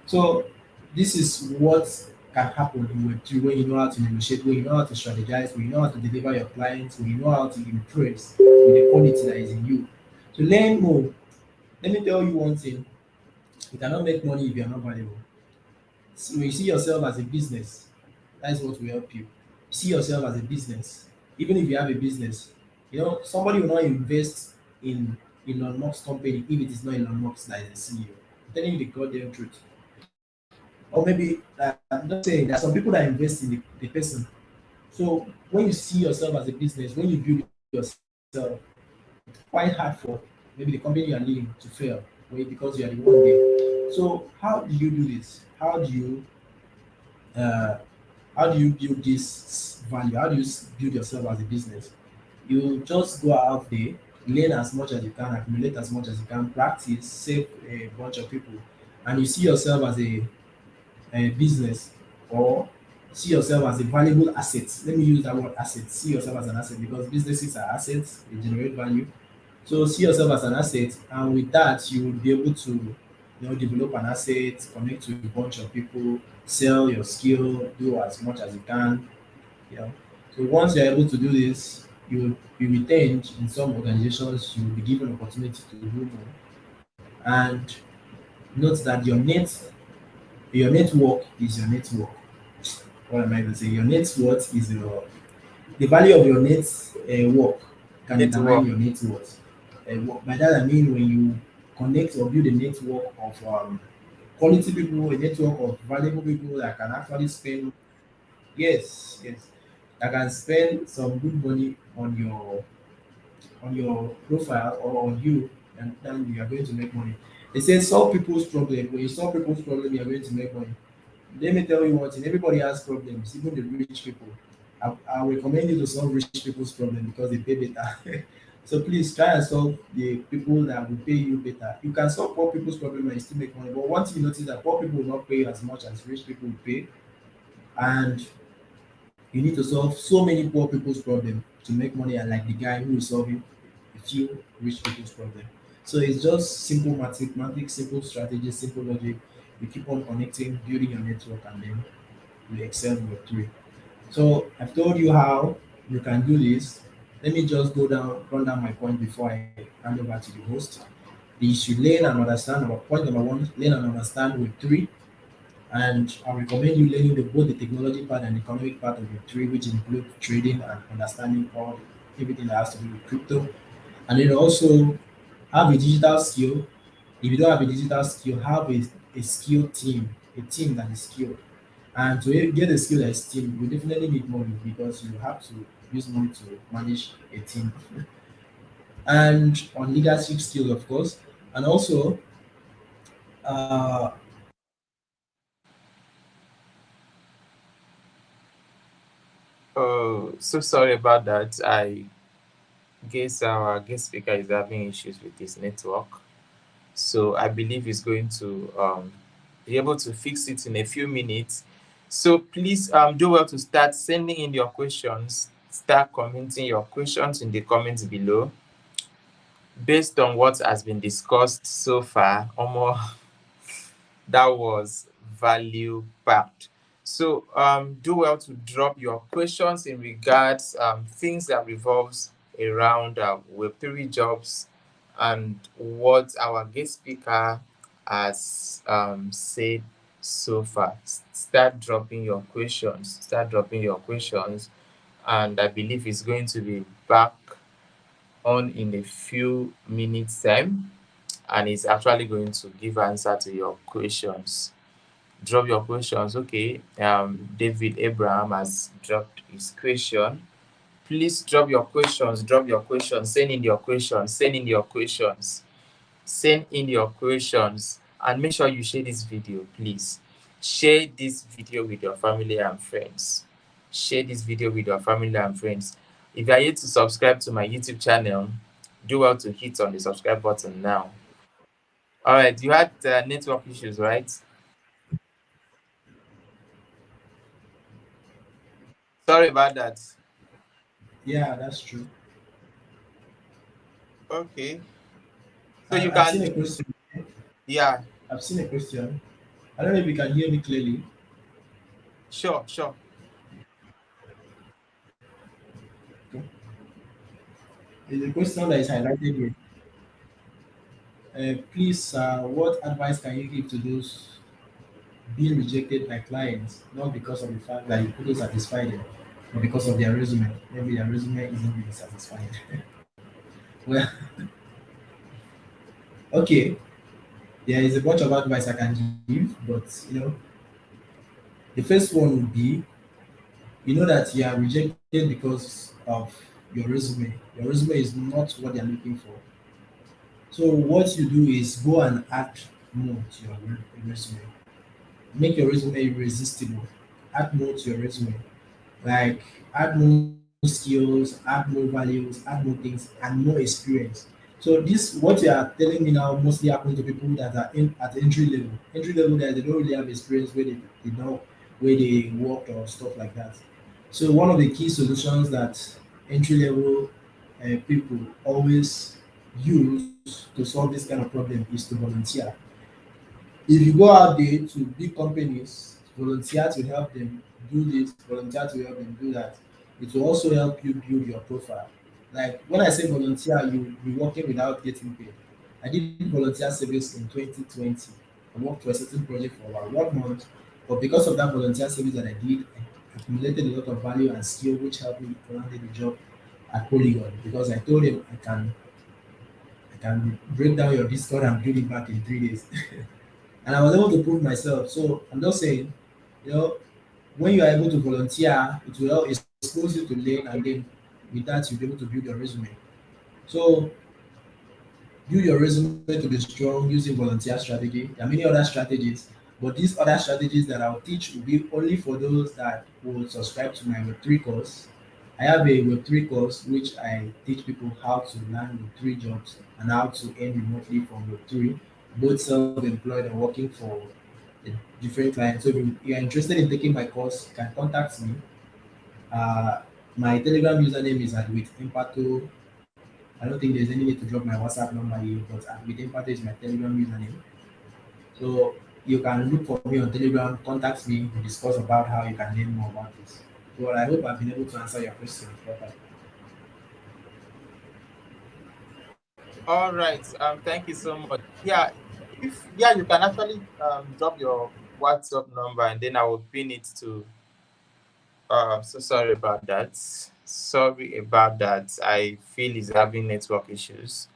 Speaker 2: So this is what can happen in Web3 when you know how to negotiate, when you know how to strategize, when you know how to deliver your clients, when you know how to impress with the quality that is in you. To learn more, let me tell you one thing: you cannot make money if you are not valuable. So when you see yourself as a business, that is what will help you. See yourself as a business, even if you have a business. You know, somebody will not invest in Elon Musk's company if it is not Elon Musk that is the CEO. I'm telling you the goddamn truth. Or maybe I'm just saying there are some people that invest in the person. So when you see yourself as a business, when you build yourself, it's quite hard for maybe the company you are leading to fail, well, because you are the one there. So how do you do this? Uh, how do you build this value? How do you build yourself as a business? You just go out there, learn as much as you can, accumulate as much as you can, practice, save a bunch of people, and you see yourself as a business, or see yourself as a valuable asset. Let me use that word asset. See yourself as an asset because businesses are assets, they generate value. So see yourself as an asset, and with that, you will be able to, develop an asset, connect to a bunch of people, sell your skill, do as much as you can. You know. So once you're able to do this, you will be retained in some organizations. You will be given opportunity to do more. And note that your network is your network. What am I going to say? Your net worth is the value of your net work can determine
Speaker 1: Network.
Speaker 2: your net worth. By that I mean when you connect or build a network of quality people, a network of valuable people that can actually spend, yes, that can spend some good money on your profile or on you, and then you are going to make money. They say solve people's problem. When you solve people's problem, you are going to make money. Let me tell you one thing, everybody has problems, even the rich people. I recommend you to solve rich people's problem because they pay better. So please try and solve the people that will pay you better. You can solve poor people's problem and you still make money. But one thing you notice that poor people will not pay as much as rich people will pay. And you need to solve so many poor people's problem to make money, and like the guy who is solving a few rich people's problem. So it's just simple mathematics, simple strategy, simple logic. You keep on connecting, building your network, and then you excel in Web3. So I've told you how you can do this. Let me just run down my point before I hand over to the host. You should learn and understand. Our point number one: learn and understand Web3. And I recommend you learning both the technology part and the economic part of Web3, which include trading and understanding everything that has to do with crypto. And then also have a digital skill. If you don't have a digital skill, have a skilled team, a team that is skilled. And to get a skill that is team, you definitely need money because you have to use money to manage a team. And on leadership skills, of course. And also, uh,
Speaker 1: Oh, so sorry about that. I guess our guest speaker is having issues with his network. So I believe he's going to be able to fix it in a few minutes. So please do well to start sending in your questions. Start commenting your questions in the comments below. Based on what has been discussed so far, Omo, that was value packed. So do well to drop your questions in regards things that revolves around Web3 jobs and what our guest speaker has said so far. Start dropping your questions. Start dropping your questions, and I believe it's going to be back on in a few minutes time, and it's actually going to give answer to your questions. Drop your questions. Okay, David Abraham has dropped his question. Please drop your questions. Drop your questions. Send in your questions. Send in your questions. Send in your questions, and make sure you share this video, please. Share this video with your family and friends. Share this video with your family and friends. If you are yet to subscribe to my YouTube channel, do well to hit on the subscribe button now. All right, you had network issues, right? Sorry about that.
Speaker 2: yeah, that's true.
Speaker 1: Okay, so
Speaker 2: And
Speaker 1: you
Speaker 2: I've seen
Speaker 1: can,
Speaker 2: a question.
Speaker 1: yeah,
Speaker 2: I've seen a question. I don't know if you can hear me clearly.
Speaker 1: sure, sure.
Speaker 2: Okay. There's a question that is highlighted here. Please, what advice can you give to those being rejected by clients, not because of the fact that you couldn't satisfy them, but because of their resume? Maybe their resume isn't really satisfying. Well, okay, there is a bunch of advice I can give, but the first one would be that you are rejected because of your resume. Your resume is not what they're looking for. So what you do is go and add more to your resume. Make your resume irresistible. Add more to your resume. Like add more skills, add more values, add more things, and more experience. So this what you are telling me now mostly happens to people that are in at entry level. Entry level that they don't really have experience where they know where they work or stuff like that. So one of the key solutions that entry level people always use to solve this kind of problem is to volunteer. If you go out there to big companies, volunteer to help them do this, volunteer to help them do that, it will also help you build your profile. Like when I say volunteer, you be working without getting paid. I did volunteer service in 2020. I worked for a certain project for about 1 month, but because of that volunteer service that I did, I accumulated a lot of value and skill, which helped me land the job at Polygon because I told them I can break down your Discord and build it back in 3 days. And I was able to prove myself. So I'm just saying, you know, when you are able to volunteer, it will help expose you to learn, and then with that you'll be able to build your resume. So build your resume to be strong using volunteer strategy. There are many other strategies, but these other strategies that I'll teach will be only for those that will subscribe to my Web3 course. I have a Web3 course which I teach people how to land Web3 jobs and how to earn remotely from Web3, both self-employed and working for a different clients. So if you are interested in taking my course, you can contact me. Uh, my Telegram username is at with Empato. I don't think there's any need to drop my WhatsApp number here, but with Empato is my Telegram username. So you can look for me on Telegram, contact me, we discuss about how you can learn more about this. Well, I hope I've been able to answer your question properly.
Speaker 1: All right. Thank you so much. Yeah, if yeah, you can actually drop your WhatsApp number, and then I will pin it to. So sorry about that. Sorry about that. I feel he's having network issues.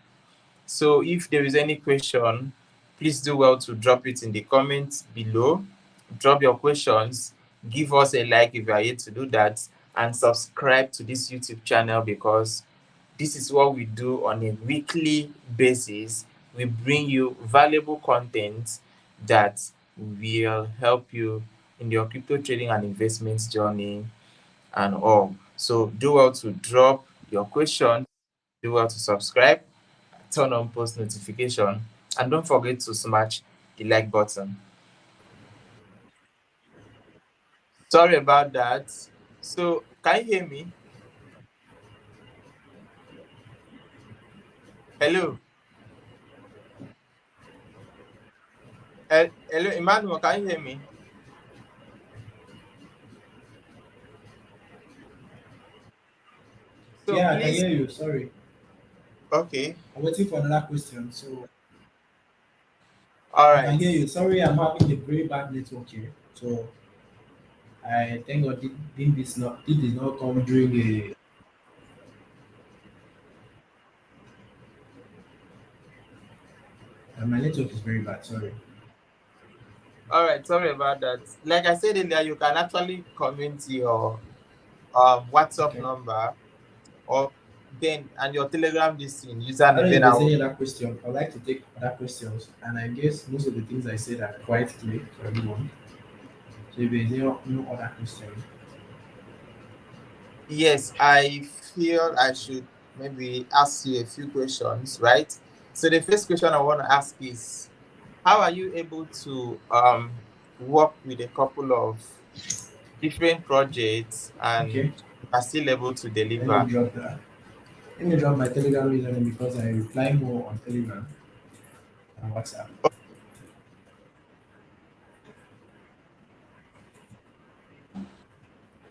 Speaker 1: So if there is any question, please do well to drop it in the comments below. Drop your questions. Give us a like if you are yet to do that, and subscribe to this YouTube channel because this is what we do on a weekly basis. We bring you valuable content that will help you in your crypto trading and investments journey and all. So do well to drop your question, do well to subscribe, turn on post notification, and don't forget to smash the like button. Sorry about that. So can you hear me? Hello. Hello, Emmanuel, can you hear me? So
Speaker 2: Yeah, I can
Speaker 1: please,
Speaker 2: hear you. Sorry.
Speaker 1: okay,
Speaker 2: I'm waiting for another question. So
Speaker 1: all
Speaker 2: I can
Speaker 1: right,
Speaker 2: hear you. Sorry, I'm having a very bad network here. So I thank God did this not come during my network is very bad. Sorry.
Speaker 1: all right. Sorry about that. Like I said earlier, you can actually comment your WhatsApp
Speaker 2: Okay.
Speaker 1: number or then and your Telegram listing
Speaker 2: I don't
Speaker 1: username.
Speaker 2: know if
Speaker 1: Then I
Speaker 2: there's
Speaker 1: will.
Speaker 2: any other question. I'd like to take other questions, and I guess most of the things I said are quite clear for everyone. So if there's no other question,
Speaker 1: Yes, I feel I should maybe ask you a few questions, right? So the first question I want to ask is, how are you able to work with a couple of different projects and
Speaker 2: okay.
Speaker 1: are still able to
Speaker 2: Let me
Speaker 1: deliver?
Speaker 2: drop that. Let me drop my Telegram username because I reply more on Telegram than WhatsApp.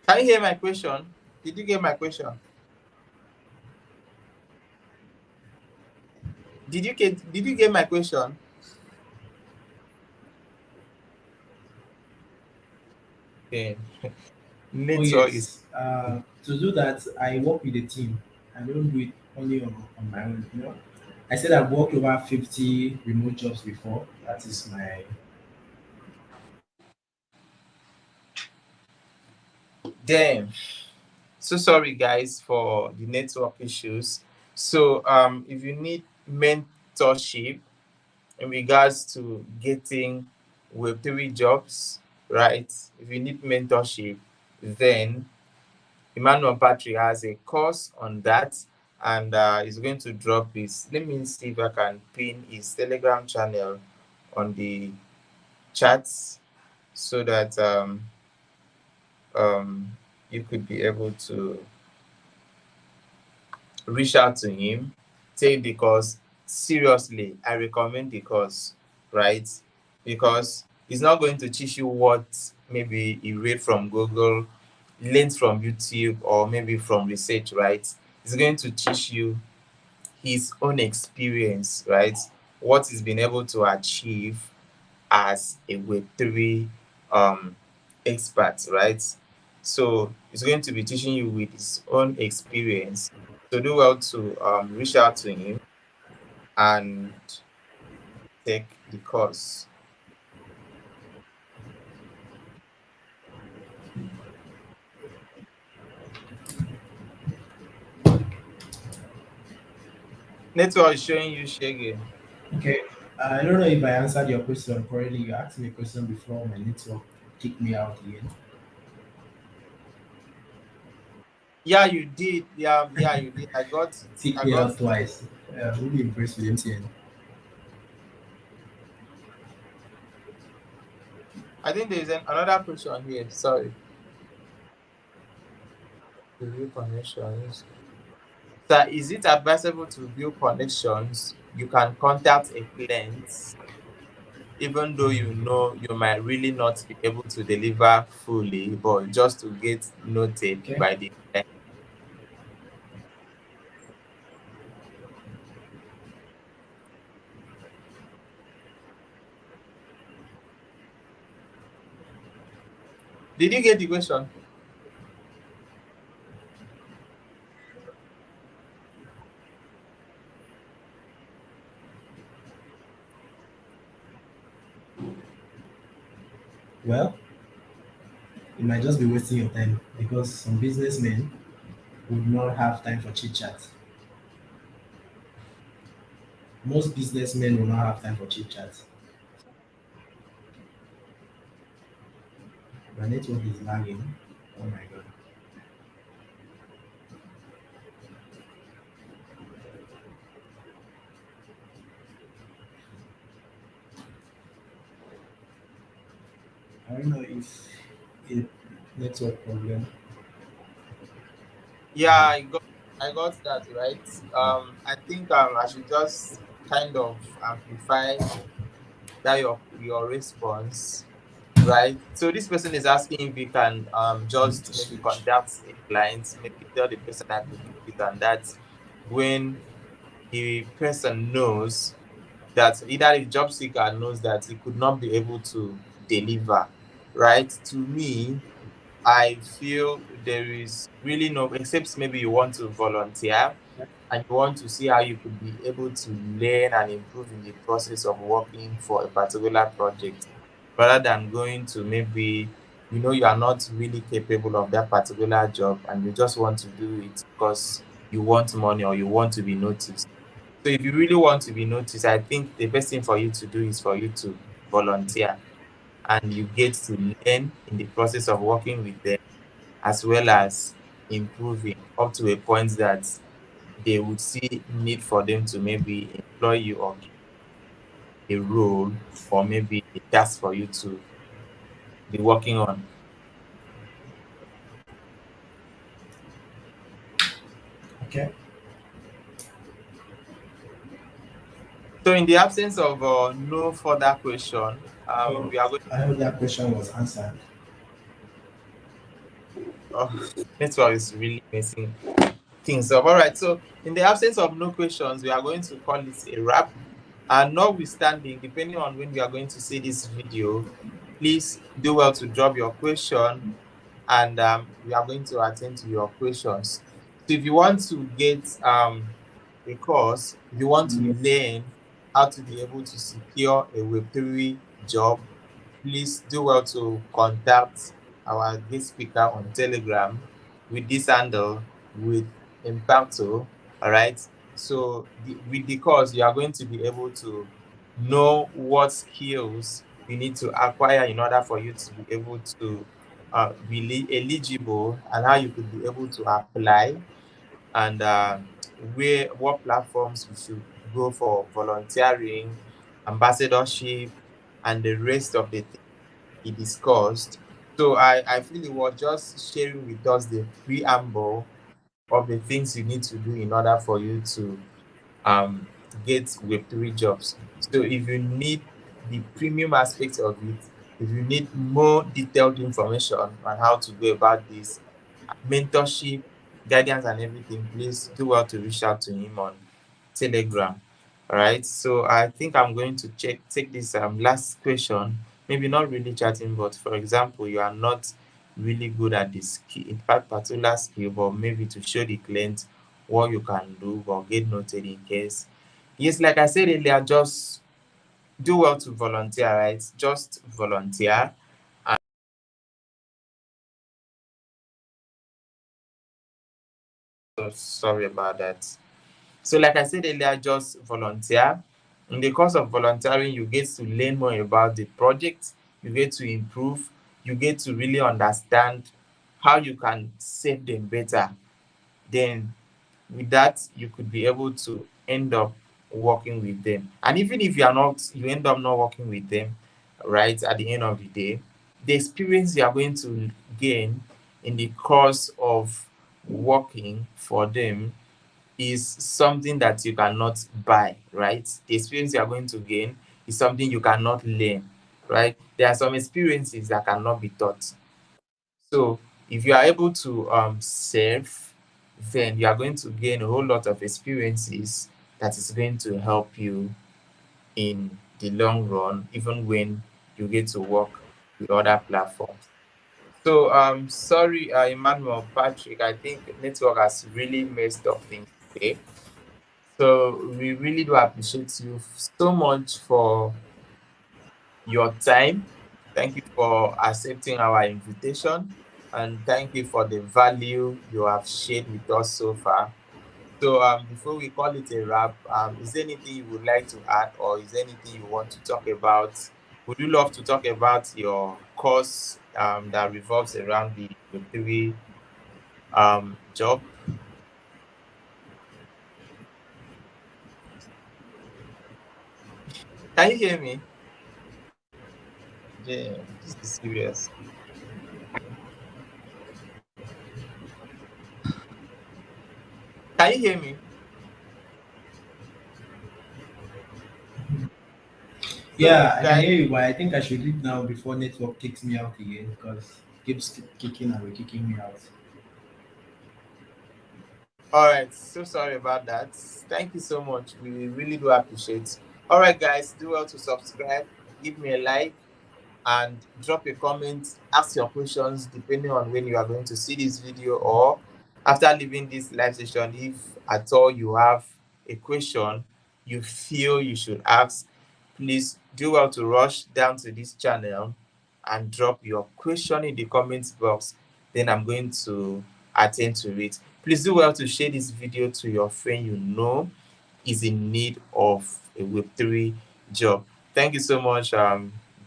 Speaker 1: Can you hear my question? Did you get my question? Did you get my question? Okay.
Speaker 2: Oh
Speaker 1: Network is
Speaker 2: yes. To do that, I work with a team. I don't do it only on my own. I said I've worked over 50 remote jobs before. That is my
Speaker 1: damn. So sorry guys for the network issues. So if you need mentorship in regards to getting web3 jobs, right? If you need mentorship, then Emmanuel Patrick has a course on that, and he's going to drop his. Let me see if I can pin his Telegram channel on the chats so that um, you could be able to reach out to him, take the course. Seriously, I recommend the course, right? Because he's not going to teach you what maybe he read from Google, learned from YouTube, or maybe from research, right? He's going to teach you his own experience, right? What he's been able to achieve as a Web3 um, expert, right? So he's going to be teaching you with his own experience. So do well to reach out to him and take the course. Network is showing you Shege.
Speaker 2: okay. I don't know if I answered your question correctly. You asked me a question before my network kicked me out again.
Speaker 1: Yeah, you did. Yeah, you did. I got it.
Speaker 2: Kicked
Speaker 1: I
Speaker 2: me
Speaker 1: got
Speaker 2: out
Speaker 1: it.
Speaker 2: twice. I'm really impressed with MTN.
Speaker 1: I think there is another question here. Sorry. Review connections. So is it advisable to build connections? You can contact a client even though you know you might really not be able to deliver fully, but just to get noted
Speaker 2: Okay.
Speaker 1: by the client. Did you get the question?
Speaker 2: Well, you might just be wasting your time because some businessmen would not have time for chit chat. Most businessmen will not have time for chit chat. My network is lagging. Oh my god. I don't know if it network problem.
Speaker 1: Yeah, I got that right. I think I should just kind of amplify that your response, right? So this person is asking if we can
Speaker 2: I need
Speaker 1: just
Speaker 2: to
Speaker 1: maybe
Speaker 2: switch.
Speaker 1: contact a client, maybe tell the person I could do it and that when the person knows that either the job seeker knows that he could not be able to deliver, right? To me, I feel there is really no, except maybe you want to volunteer and you want to see how you could be able to learn and improve in the process of working for a particular project, rather than going to maybe, you are not really capable of that particular job and you just want to do it because you want money or you want to be noticed. So if you really want to be noticed, I think the best thing for you to do is for you to volunteer and you get to learn in the process of working with them as well as improving up to a point that they would see need for them to maybe employ you or give a role or maybe a task for you to be working on.
Speaker 2: Okay.
Speaker 1: So in the absence of no further question,
Speaker 2: Oh,
Speaker 1: we are going.
Speaker 2: I hope that question was answered.
Speaker 1: Network is really messing things up. All right. So in the absence of no questions, we are going to call it a wrap. And notwithstanding, depending on when we are going to see this video, please do well to drop your question and we are going to attend to your questions. So if you want to get a course, if you want to learn how to be able to secure a Web3 job, please do well to contact our guest speaker on Telegram with this handle with Impacto. All right. So with the course, you are going to be able to know what skills you need to acquire in order for you to be able to be eligible and how you could be able to apply and where what platforms you should go for volunteering, ambassadorship, and the rest of the things he discussed. So I feel it was just sharing with us the preamble of the things you need to do in order for you to um, get Web3 jobs. So if you need the premium aspect of it, if you need more detailed information on how to go about this, mentorship, guidance, and everything, please do well to reach out to him on Telegram. All right. So I think I'm going to take this last question. Maybe not really chatting, but for example, you are not really good at this skill, in fact, particular skill, but maybe to show the client what you can do or get noted in case. Yes, like I said earlier, just do well to volunteer, right? Just volunteer. And sorry about that. So, like I said earlier, just volunteer. In the course of volunteering, you get to learn more about the project, you get to improve, you get to really understand how you can serve them better. Then, with that, you could be able to end up working with them. And even if you end up not working with them, right, at the end of the day, the experience you are going to gain in the course of working for them is something that you cannot buy, right? The experience you are going to gain is something you cannot learn, right? There are some experiences that cannot be taught. So if you are able to serve, then you are going to gain a whole lot of experiences that is going to help you in the long run, even when you get to work with other platforms. So sorry, Emmanuel, Patrick, I think network has really messed up things today. So we really do appreciate you so much for your time. Thank you for accepting our invitation, and thank you for the value you have shared with us so far. So, before we call it a wrap, is there anything you would like to add, or is there anything you want to talk about? Would you love to talk about your course that revolves around the Web3 job? Can you hear me? Yeah, this is serious. Can you hear me? So,
Speaker 2: Yeah, I can
Speaker 1: guys,
Speaker 2: hear you, but I think I should leave now before network kicks me out again because it keeps kicking and kicking me out.
Speaker 1: all right, so sorry about that. Thank you so much. We really do appreciate. All right, guys, do well to subscribe, give me a like, and drop a comment, ask your questions depending on when you are going to see this video, or after leaving this live session, if at all you have a question you feel you should ask, please do well to rush down to this channel and drop your question in the comments box. Then I'm going to attend to it. Please do well to share this video to your friend you know is in need of a Web3 job. Thank you so much,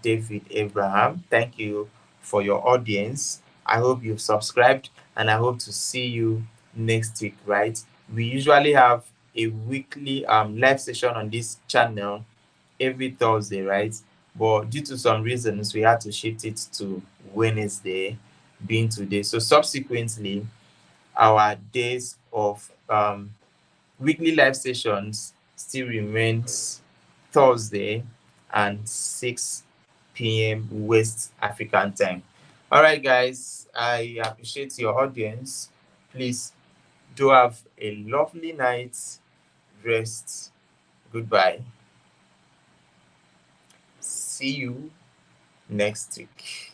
Speaker 1: David Abraham. Thank you for your audience. I hope you've subscribed, and I hope to see you next week, right? We usually have a weekly live session on this channel every Thursday, right? But due to some reasons, we had to shift it to Wednesday, being today. So subsequently, our days of weekly live sessions still remains Thursday and 6 p.m. West African time. All right, guys, I appreciate your audience. Please do have a lovely night. Rest. Goodbye. See you next week.